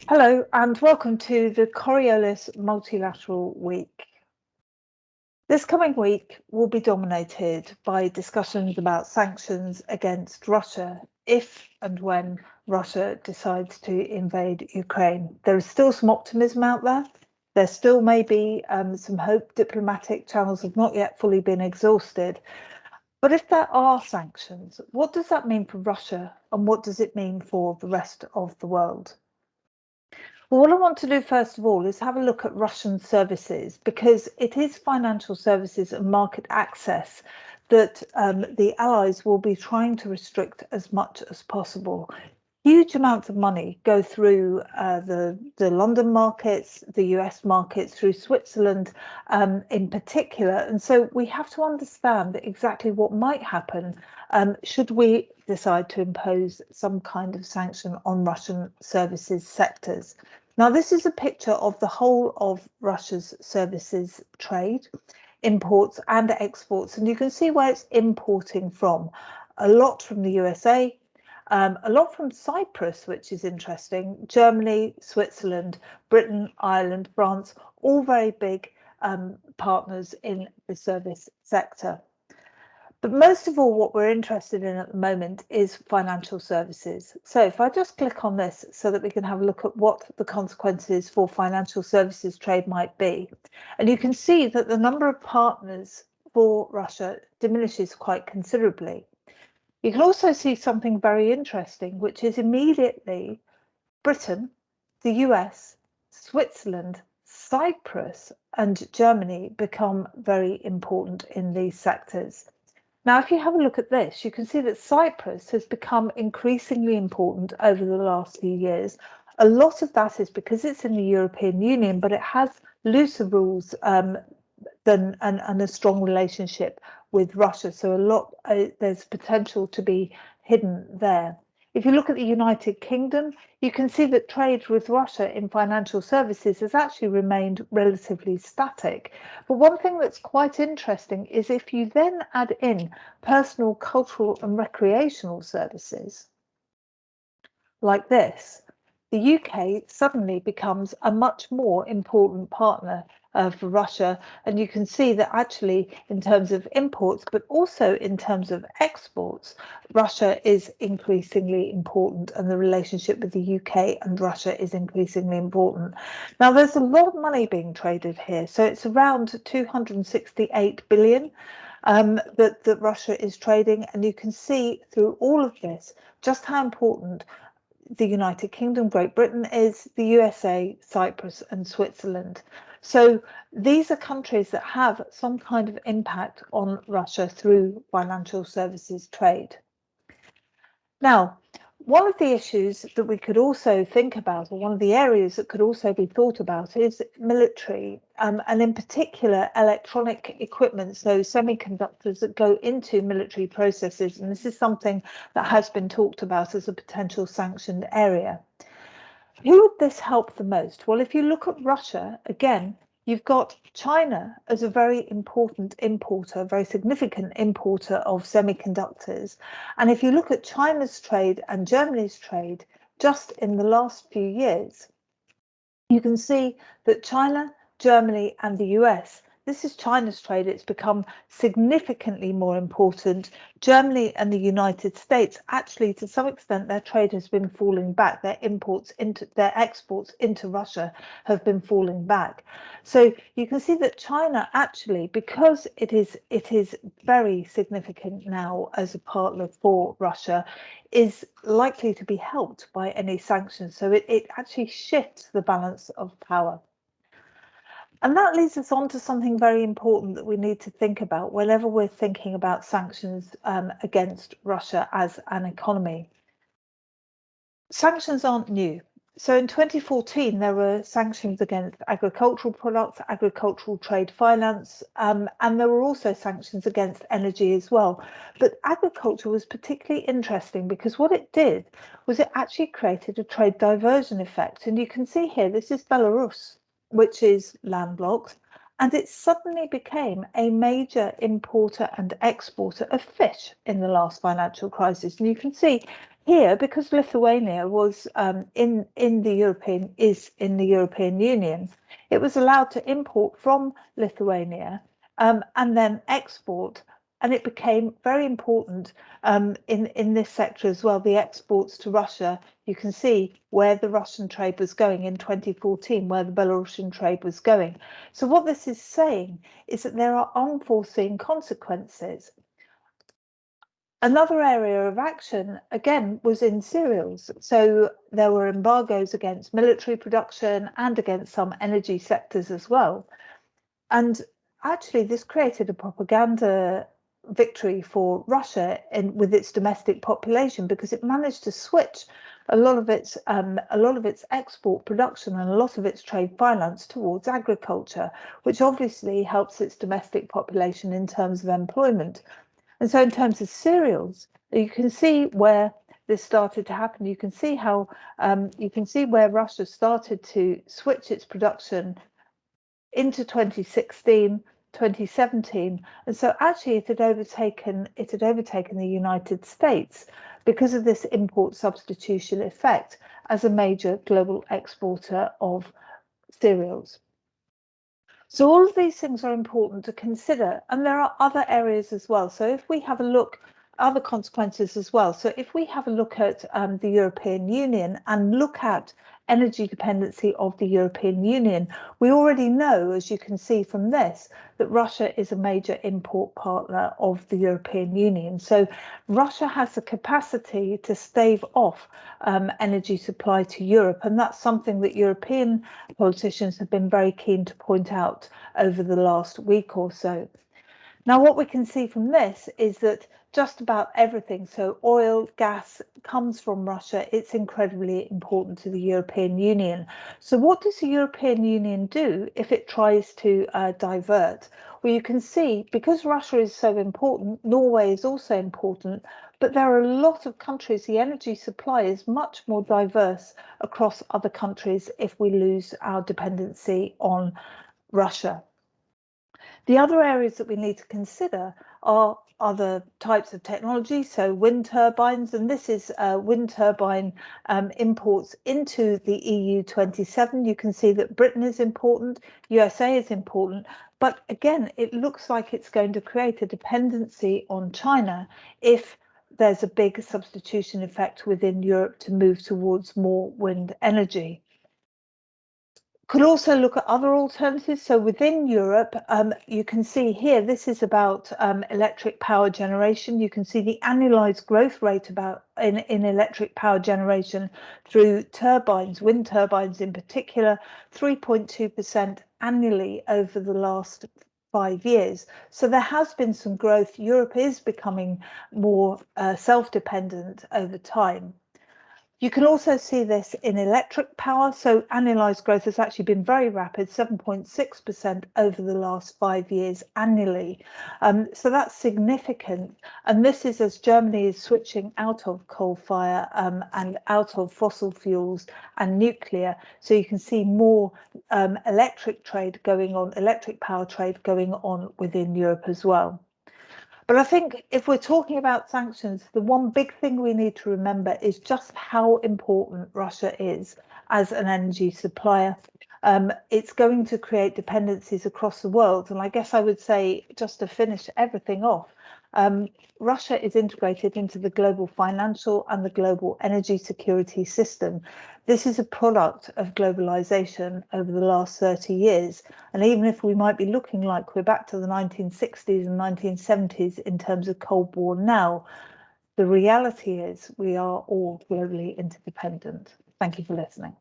Hello and welcome to the Coriolis MultiLateral Week. This coming week will be dominated by discussions about sanctions against Russia if and when Russia decides to invade Ukraine. There is still some optimism out there. There still may be some hope. Diplomatic channels have not yet fully been exhausted. But if there are sanctions, what does that mean for Russia and what does it mean for the rest of the world? Well, what I want to do first of all is have a look at Russian services, because it is financial services and market access that the Allies will be trying to restrict as much as possible. Huge amounts of money go through the London markets, the US markets, through Switzerland in particular. And so we have to understand exactly what might happen should we decide to impose some kind of sanction on Russian services sectors. Now, this is a picture of the whole of Russia's services trade, imports and exports, and you can see where it's importing from. A lot from the USA, a lot from Cyprus, which is interesting, Germany, Switzerland, Britain, Ireland, France, all very big partners in the service sector. But most of all, what we're interested in at the moment is financial services. So if I just click on this so that we can have a look at what the consequences for financial services trade might be. And you can see that the number of partners for Russia diminishes quite considerably. You can also see something very interesting, which is immediately Britain, the US, Switzerland, Cyprus, and Germany become very important in these sectors. Now, if you have a look at this, you can see that Cyprus has become increasingly important over the last few years. A lot of that is because it's in the European Union, but it has looser rules and a strong relationship with Russia. So there's potential to be hidden there. If you look at the United Kingdom, you can see that trade with Russia in financial services has actually remained relatively static. But one thing that's quite interesting is if you then add in personal, cultural and recreational services like this, the UK suddenly becomes a much more important partner for Russia. And you can see that actually in terms of imports, but also in terms of exports, Russia is increasingly important and the relationship with the UK and Russia is increasingly important. Now, there's a lot of money being traded here. So it's around 268 billion that Russia is trading. And you can see through all of this just how important the United Kingdom, Great Britain is, the USA, Cyprus and Switzerland. So these are countries that have some kind of impact on Russia through financial services trade. Now, one of the issues that we could also think about, or one of the areas that could also be thought about, is military, and in particular electronic equipment, so semiconductors that go into military processes. And this is something that has been talked about as a potential sanctioned area. Who would this help the most? Well, if you look at Russia, again, you've got China as a very important importer, very significant importer of semiconductors. And if you look at China's trade and Germany's trade just in the last few years, you can see that China, Germany and the US, this is China's trade, it's become significantly more important. Germany and the United States, actually to some extent their trade has been falling back. Their exports into Russia have been falling back. So you can see that China actually, because it is very significant now as a partner for Russia, is likely to be helped by any sanctions. So it actually shifts the balance of power. And that leads us on to something very important that we need to think about whenever we're thinking about sanctions against Russia as an economy. Sanctions aren't new. So in 2014, there were sanctions against agricultural products, agricultural trade finance, and there were also sanctions against energy as well. But agriculture was particularly interesting because what it did was it actually created a trade diversion effect. And you can see here, this is Belarus, which is landlocked, and it suddenly became a major importer and exporter of fish in the last financial crisis. And you can see here, because Lithuania was in the European Union, it was allowed to import from Lithuania and then export. And it became very important in this sector as well, the exports to Russia. You can see where the Russian trade was going in 2014, where the Belarusian trade was going. So what this is saying is that there are unforeseen consequences. Another area of action, again, was in cereals. So there were embargoes against military production and against some energy sectors as well. And actually, this created a propaganda victory for Russia with its domestic population, because it managed to switch a lot of its export production and a lot of its trade finance towards agriculture, which obviously helps its domestic population in terms of employment. And so in terms of cereals, you can see where this started to happen. You can see how you can see where Russia started to switch its production into 2016, 2017. And so actually it had overtaken the United States because of this import substitution effect as a major global exporter of cereals. So all of these things are important to consider, and there are other areas as well. So if we have a look, other consequences as well. So if we have a look at the European Union and look at energy dependency of the European Union, we already know, as you can see from this, that Russia is a major import partner of the European Union. So Russia has the capacity to stave off energy supply to Europe, and that's something that European politicians have been very keen to point out over the last week or so. Now, what we can see from this is that just about everything, so oil, gas, comes from Russia. It's incredibly important to the European Union. So what does the European Union do if it tries to divert? Well, you can see, because Russia is so important, Norway is also important, but there are a lot of countries. The energy supply is much more diverse across other countries if we lose our dependency on Russia. The other areas that we need to consider are other types of technology, so wind turbines, and this is wind turbine imports into the EU 27. You can see that Britain is important, USA is important, but again, it looks like it's going to create a dependency on China if there's a big substitution effect within Europe to move towards more wind energy. Could also look at other alternatives. So within Europe, you can see here, this is about electric power generation. You can see the annualized growth rate in electric power generation through turbines, wind turbines in particular, 3.2% annually over the last 5 years. So there has been some growth. Europe is becoming more self-dependent over time. You can also see this in electric power. So annualized growth has actually been very rapid, 7.6% over the last 5 years annually. So that's significant. And this is as Germany is switching out of coal fire and out of fossil fuels and nuclear. So you can see more electric power trade going on within Europe as well. But I think if we're talking about sanctions, the one big thing we need to remember is just how important Russia is as an energy supplier. It's going to create dependencies across the world. And I guess I would say, just to finish everything off, Russia is integrated into the global financial and the global energy security system. This is a product of globalization over the last 30 years. And even if we might be looking like we're back to the 1960s and 1970s in terms of Cold War now, the reality is we are all globally interdependent. Thank you for listening.